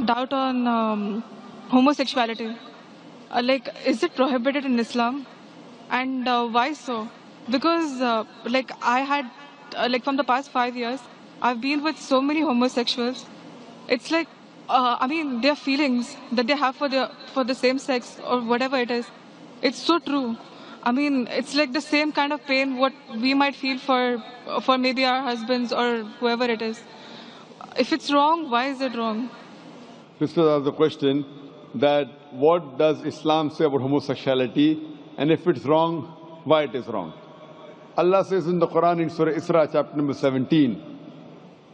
doubt on homosexuality. Like, is it prohibited in Islam? And why so? Because, like, I had, like, from the past 5 years, I've been with so many homosexuals. It's like, I mean, their feelings that they have for the same sex or whatever it is, it's so true. I mean, it's like the same kind of pain what we might feel for maybe our husbands or whoever it is. If it's wrong, why is it wrong? Sister asked the question that what does Islam say about homosexuality, and if it's wrong, why it is wrong. Allah says in the Quran in Surah Isra chapter number 17,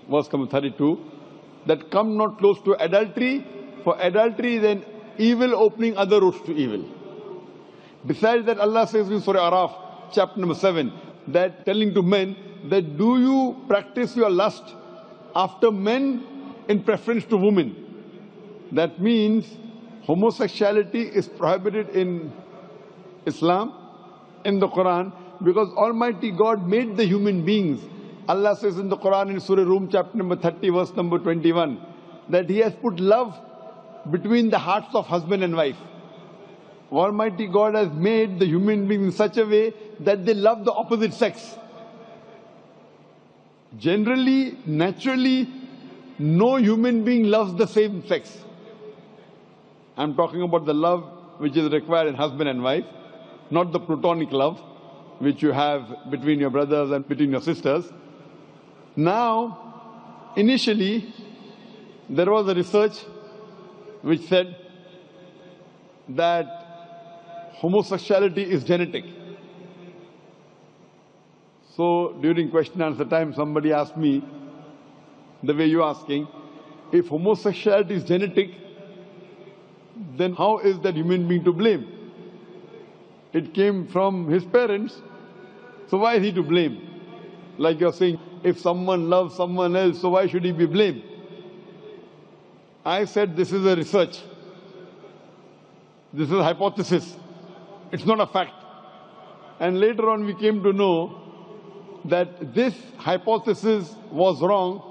verse number 32, that come not close to adultery, for adultery is an evil opening other roads to evil. Besides that, Allah says in Surah Araf chapter number 7, that telling to men that do you practice your lust after men in preference to women. That means homosexuality is prohibited in Islam, in the Quran, because Almighty God made the human beings. Allah says in the Quran in Surah Rum chapter number 30 verse number 21 that He has put love between the hearts of husband and wife. Almighty God has made the human beings in such a way that they love the opposite sex. Generally, naturally, no human being loves the same sex. I'm talking about the love which is required in husband and wife, not the platonic love which you have between your brothers and between your sisters. Now, initially, there was a research which said that homosexuality is genetic. So, during question and answer time, somebody asked me, the way you're asking, if homosexuality is genetic, then how is that human being to blame? It came from his parents, so why is he to blame? Like you're saying, if someone loves someone else, so why should he be blamed? I said this is a research. This is a hypothesis. It's not a fact. And later on we came to know that this hypothesis was wrong,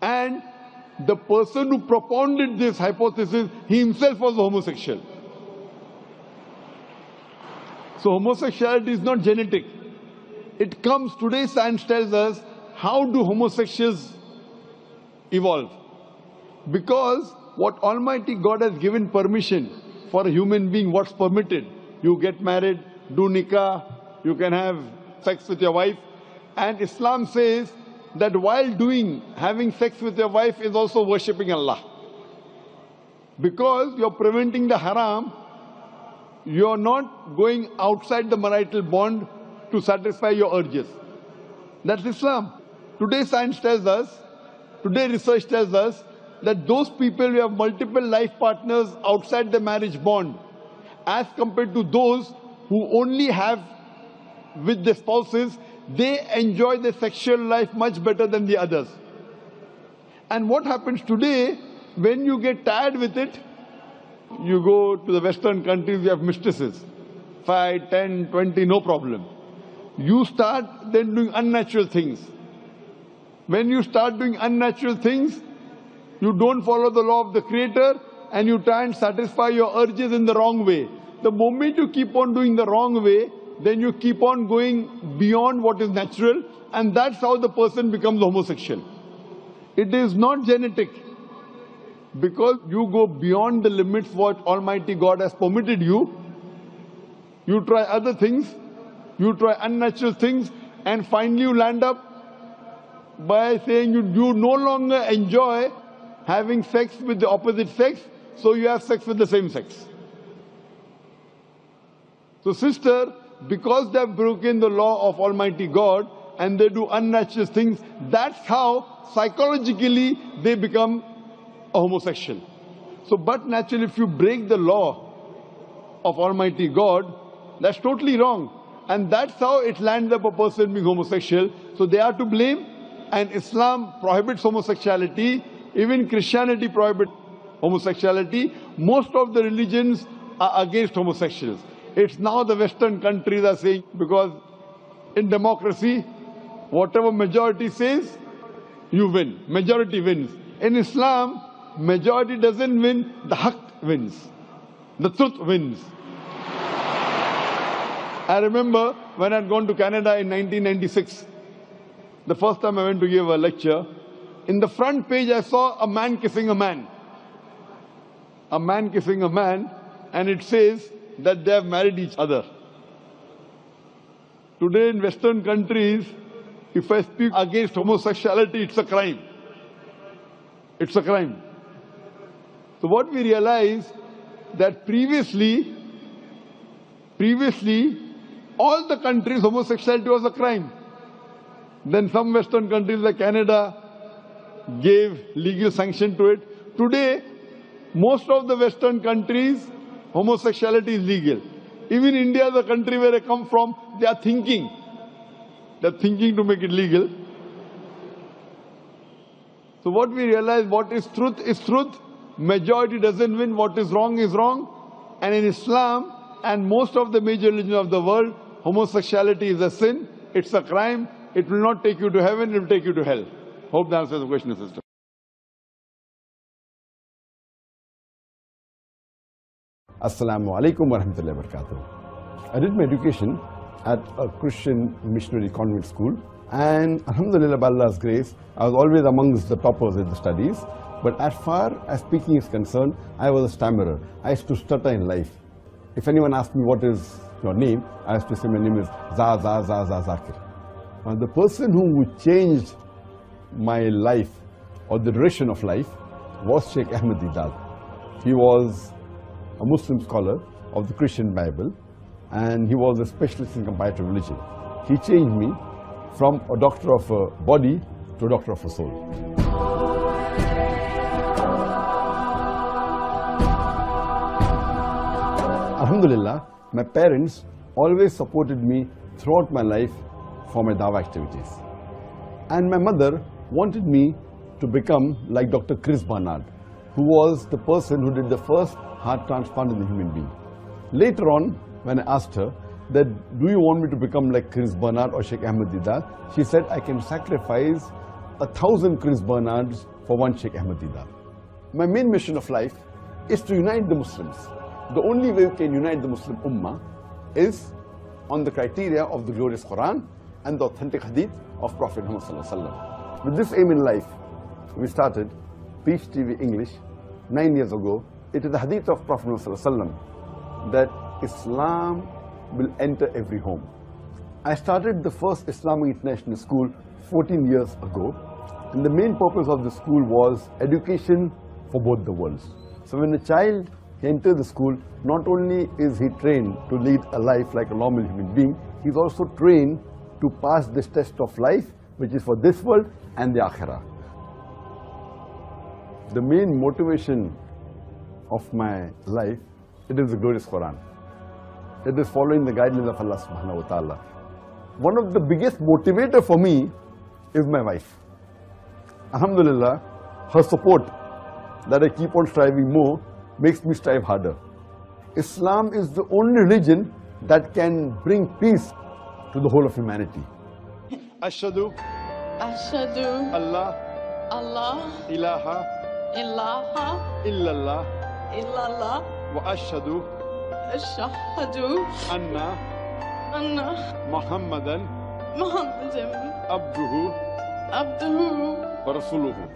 and the person who propounded this hypothesis, he himself was a homosexual. So homosexuality is not genetic. It comes, today science tells us, how do homosexuals evolve? Because what Almighty God has given permission for a human being, what's permitted. You get married, do nikah, you can have sex with your wife. And Islam says that while having sex with your wife is also worshipping Allah. Because you're preventing the haram, you're not going outside the marital bond to satisfy your urges. That's Islam. Today science tells us, today research tells us that those people who have multiple life partners outside the marriage bond, as compared to those who only have with the spouses, they enjoy their sexual life much better than the others. And what happens today, when you get tired with it, you go to the Western countries, you have mistresses. 5, 10, 20, no problem. You start then doing unnatural things. When you start doing unnatural things, you don't follow the law of the Creator and you try and satisfy your urges in the wrong way. The moment you keep on doing the wrong way, then you keep on going beyond what is natural, and that's how the person becomes homosexual. It is not genetic. Because you go beyond the limits what Almighty God has permitted you, you try other things, you try unnatural things, and finally you land up by saying you no longer enjoy having sex with the opposite sex, so you have sex with the same sex. So sister, because they have broken the law of Almighty God and they do unnatural things, that's how psychologically they become a homosexual. So, but naturally, if you break the law of Almighty God, that's totally wrong. And that's how it lands up a person being homosexual. So they are to blame, and Islam prohibits homosexuality. Even Christianity prohibits homosexuality. Most of the religions are against homosexuals. It's now the Western countries are saying, because in democracy, whatever majority says, you win. Majority wins. In Islam, majority doesn't win, the haqq wins. The truth wins. I remember when I'd gone to Canada in 1996, the first time I went to give a lecture, in the front page I saw a man kissing a man. A man kissing a man, and it says that they have married each other. Today in Western countries, if I speak against homosexuality, it's a crime. It's a crime. So what we realize that previously, all the countries, homosexuality was a crime. Then some Western countries like Canada gave legal sanction to it. Today, most of the Western countries, homosexuality is legal. Even India, the country where I come from, they are thinking. They're thinking to make it legal. So what we realize, what is truth. Majority doesn't win. What is wrong is wrong. And in Islam and most of the major religions of the world, homosexuality is a sin. It's a crime. It will not take you to heaven. It will take you to hell. Hope that answers the question, sister. Assalamu alaikum wa rahmatullahi wa barakatuh. I did my education at a Christian missionary convent school, and alhamdulillah, by Allah's grace, I was always amongst the toppers in the studies. But as far as speaking is concerned, I was a stammerer. I used to stutter in life. If anyone asked me what is your name, I used to say my name is Zakir. The person who changed my life or the direction of life was Sheikh Ahmed Deedat. He was a Muslim scholar of the Christian Bible, and he was a specialist in comparative religion. He changed me from a doctor of a body to a doctor of a soul. Alhamdulillah, my parents always supported me throughout my life for my dawah activities. And my mother wanted me to become like Dr. Chris Barnard, who was the person who did the first heart transplant in a human being. Later on, when I asked her that, do you want me to become like Chris Barnard or Sheikh Ahmed Deedat? She said, I can sacrifice 1,000 Chris Barnards for one Sheikh Ahmed Deedat. My main mission of life is to unite the Muslims. The only way we can unite the Muslim Ummah is on the criteria of the glorious Quran and the authentic hadith of Prophet Muhammad Sallallahu Alaihi Wasallam. With this aim in life, we started Peace TV English 9 years ago. It is the hadith of Prophet Muhammad Sallallahu Alaihi Wasallam that Islam will enter every home. I started the first Islamic International School 14 years ago, and the main purpose of the school was education for both the worlds. So when a child enters the school, not only is he trained to lead a life like a normal human being, he's also trained to pass this test of life, which is for this world and the Akhirah. The main motivation of my life, it is the glorious Quran. It is following the guidelines of Allah subhanahu wa ta'ala. One of the biggest motivator for me is my wife. Alhamdulillah, her support that I keep on striving more makes me strive harder. Islam is the only religion that can bring peace to the whole of humanity. Ashhadu Allah ilaha illallah wa ashhadu anna Muhammadan abduhu wa rasuluhu.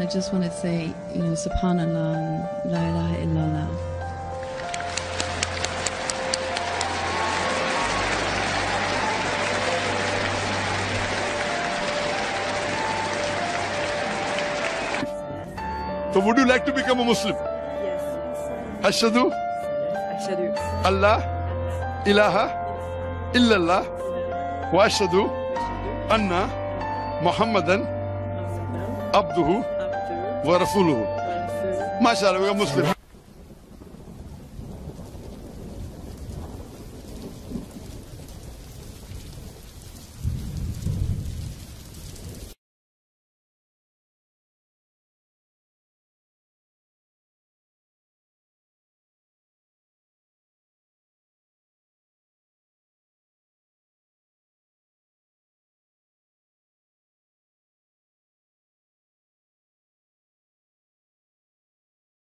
I just want to say, Subhanallah and La ilaha illallah. So would you like to become a Muslim? Yes. Ashhadu Allah ilaha illallah wa ashhadu anna Muhammadan abduhu wa rasuluhu. MashaAllah, we are Muslim.